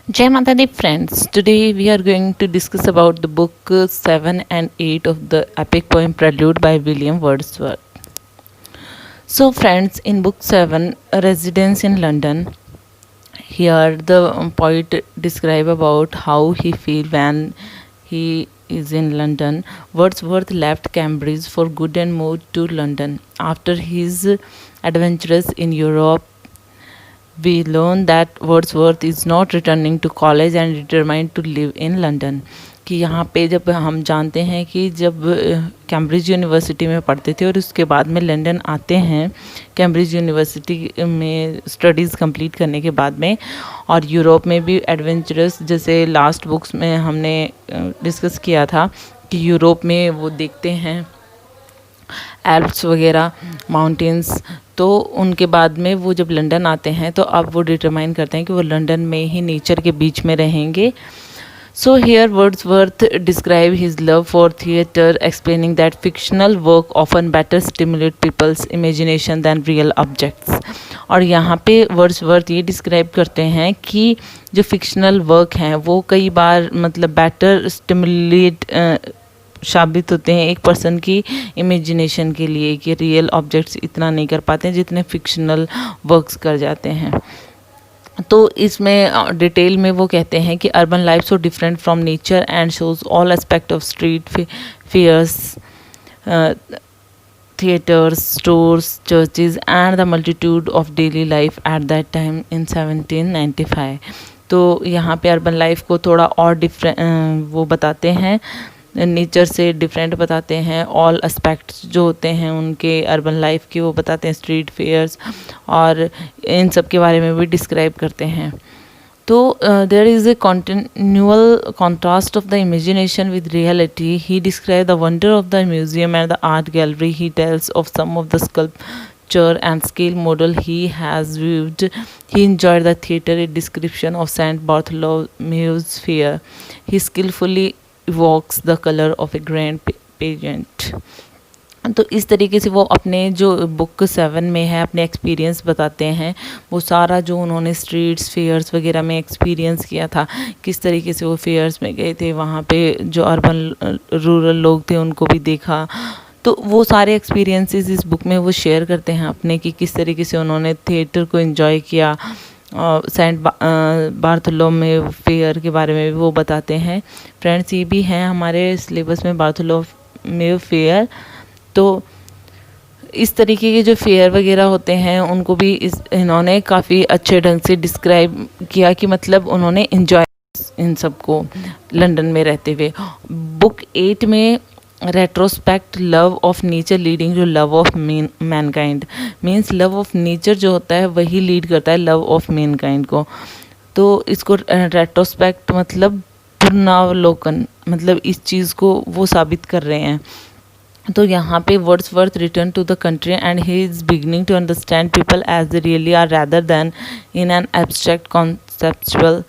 Jai Mata Di friends, today we are going to discuss about the book 7 and 8 of the epic poem Prelude by William Wordsworth. So friends, in book 7, A Residence in London, here the poet describe about how he feel when he is in London. Wordsworth left Cambridge for good and moved to London. After his adventures in Europe, we learn that Wordsworth is not returning to college and determined to live in London. कि यहाँ पे जब हम जानते हैं कि जब Cambridge university में पढ़ते थे और उसके बाद में लंदन आते हैं कैम्ब्रिज यूनिवर्सिटी में स्टडीज़ कंप्लीट करने के बाद में, और यूरोप में भी एडवेंचरस, जैसे लास्ट बुक्स में हमने डिस्कस किया था कि यूरोप में वो देखते हैं एल्प्स वगैरह माउंटेन्स, तो उनके बाद में वो जब लंदन आते हैं तो अब वो डिटरमाइन करते हैं कि वो लंदन में ही नेचर के बीच में रहेंगे. So here Wordsworth describe his love for theatre, explaining that fictional work often better stimulate people's imagination than real objects. और यहाँ पे वर्ड्सवर्थ ये डिस्क्राइब करते हैं कि जो फिक्शनल वर्क हैं वो कई बार मतलब बेटर स्टिमुलेट साबित होते हैं एक पर्सन की इमेजिनेशन के लिए, कि रियल ऑब्जेक्ट्स इतना नहीं कर पाते हैं जितने फिक्शनल वर्क्स कर जाते हैं. तो इसमें डिटेल में वो कहते हैं कि urban life so different from nature and shows all aspect of street fairs, theaters, stores, churches and the multitude of daily life at that time in 1795. तो यहाँ पे अर्बन लाइफ को थोड़ा और डिफरेंट वो बताते हैं, नेचर से डिफरेंट बताते हैं, ऑल एस्पेक्ट्स जो होते हैं उनके अर्बन लाइफ के वो बताते हैं, स्ट्रीट फेयर्स और इन सब के बारे में भी डिस्क्राइब करते हैं. तो there is a continual contrast of the imagination with reality. He describe the wonder of the museum and the art gallery. He tells of some of the sculpture and scale model he has viewed. He enjoyed the theatre, a description of St. Bartholomew's Fair. He skillfully evokes the color of a grand pageant. तो इस तरीके से वो अपने जो book 7 में है अपने एक्सपीरियंस बताते हैं, वो सारा जो उन्होंने स्ट्रीट्स फेयर्स वगैरह में एक्सपीरियंस किया था, किस तरीके से वो फेयर्स में गए थे, वहाँ पे जो अर्बन रूरल लोग थे उनको भी देखा. तो वो सारे एक्सपीरियंसेस इस बुक में वो शेयर करते हैं अपने, कि किस तरीके से उन्होंने थिएटर को एंजॉय किया. सेंट बार्थोलोमेव फेयर के बारे में भी वो बताते हैं. फ्रेंड्स, ये भी हैं हमारे सिलेबस में बार्थोलोमेव फेयर. तो इस तरीके के जो फेयर वगैरह होते हैं उनको भी इन्होंने काफ़ी अच्छे ढंग से डिस्क्राइब किया, कि मतलब उन्होंने एंजॉय इन सबको लंदन में रहते हुए. बुक 8 में retrospect love of nature leading to love of mankind, means love of nature जो होता है वही लीड करता है लव ऑफ मैनकाइंड को. तो इसको रेट्रोस्पेक्ट मतलब पुनरावलोकन, मतलब इस चीज़ को वो साबित कर रहे हैं. तो यहाँ पे Wordsworth return to the country and he is beginning to understand people as they really are rather than in an abstract conceptual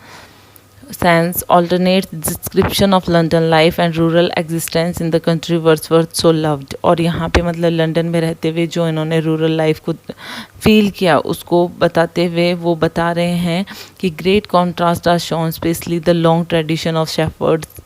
sense. Alternate description of London life and rural existence in the country Wordsworth so loved. और यहाँ पे मतलब London में रहते हुए जो इन्होंने rural life को फील किया उसको बताते हुए वो बता रहे हैं कि great contrast are shown, specially the long tradition of shepherds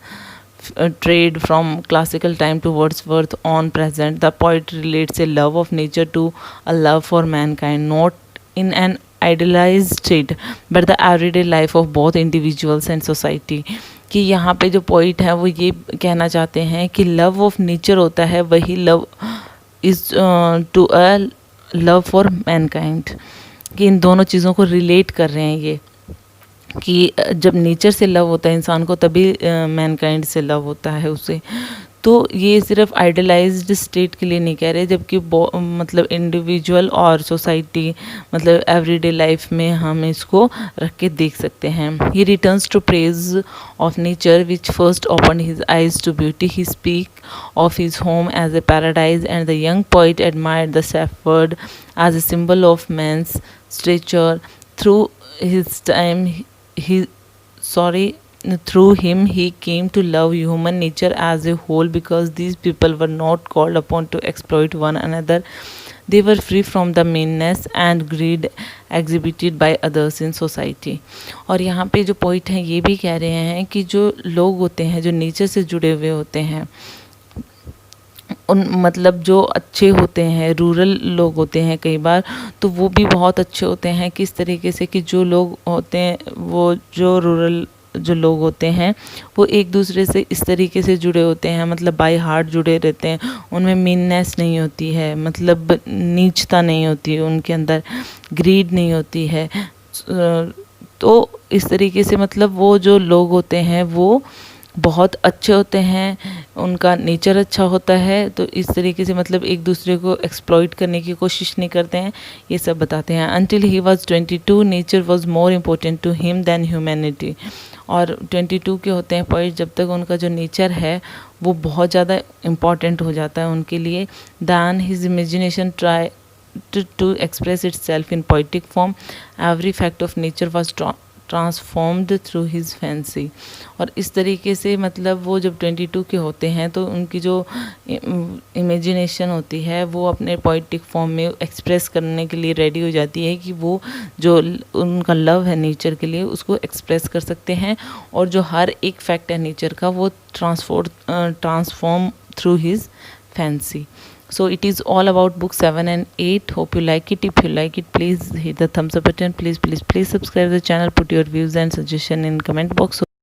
trade from classical time to Wordsworth on present. The poet relates a love of nature to a love for mankind, not in an idealized state but the everyday life of both individuals and society. कि यहाँ पे जो poet है वो ये कहना चाहते हैं कि लव ऑफ नेचर होता है वही love is to a love for mankind, कि इन दोनों चीज़ों को रिलेट कर रहे हैं ये, कि जब नेचर से लव होता है इंसान को तभी मैनकाइंड से लव होता है उसे. तो ये सिर्फ आइडलाइज्ड स्टेट के लिए नहीं कह रहे, जबकि मतलब इंडिविजुअल और सोसाइटी मतलब एवरीडे लाइफ में हम इसको रख के देख सकते हैं. He returns to praise of nature which first open his eyes to beauty. He speak of his home as a paradise and the young poet admired the shepherd as a symbol of man's stature. Through his time through him he came to love human nature as a whole, because these people were not called upon to exploit one another. they were free from the meanness and greed exhibited by others in society। और यहाँ पे जो point हैं ये भी कह रहे हैं कि जो लोग होते हैं जो नेचर से जुड़े हुए होते हैं, उन मतलब जो अच्छे होते हैं, रूरल लोग होते हैं कई बार, तो वो भी बहुत अच्छे होते हैं। किस तरीके से कि जो लोग होते हैं वो जो रूरल जो लोग होते हैं वो एक दूसरे से इस तरीके से जुड़े होते हैं, मतलब बाय हार्ट जुड़े रहते हैं। उनमें मीननेस नहीं होती है, मतलब नीचता नहीं होती है उनके अंदर, ग्रीड नहीं होती है। तो इस तरीके से मतलब वो जो लोग होते हैं वो बहुत अच्छे होते हैं, उनका नेचर अच्छा होता है। तो इस तरीके से मतलब एक दूसरे को एक्सप्लॉइट करने की कोशिश नहीं करते हैं, ये सब बताते हैं। Until he was 22 nature was more important to him than humanity. और 22 के होते हैं पॉइंट जब तक उनका जो नेचर है वो बहुत ज़्यादा इम्पॉर्टेंट हो जाता है उनके लिए। Then his imagination try to express itself in poetic form. Every fact of nature was transformed through his fancy. और इस तरीके से मतलब वो जब 22 के होते हैं तो उनकी जो इमेजिनेशन होती है वो अपने पोइटिक फॉर्म में एक्सप्रेस करने के लिए रेडी हो जाती है कि वो जो उनका लव है नेचर के लिए उसको एक्सप्रेस कर सकते हैं। और जो हर एक फैक्ट है नेचर का वो transform through his fancy. So it is all about book 7 and 8. Hope you like it. If you like it, please hit the thumbs up button. Please subscribe the channel. Put your views and suggestion in comment box.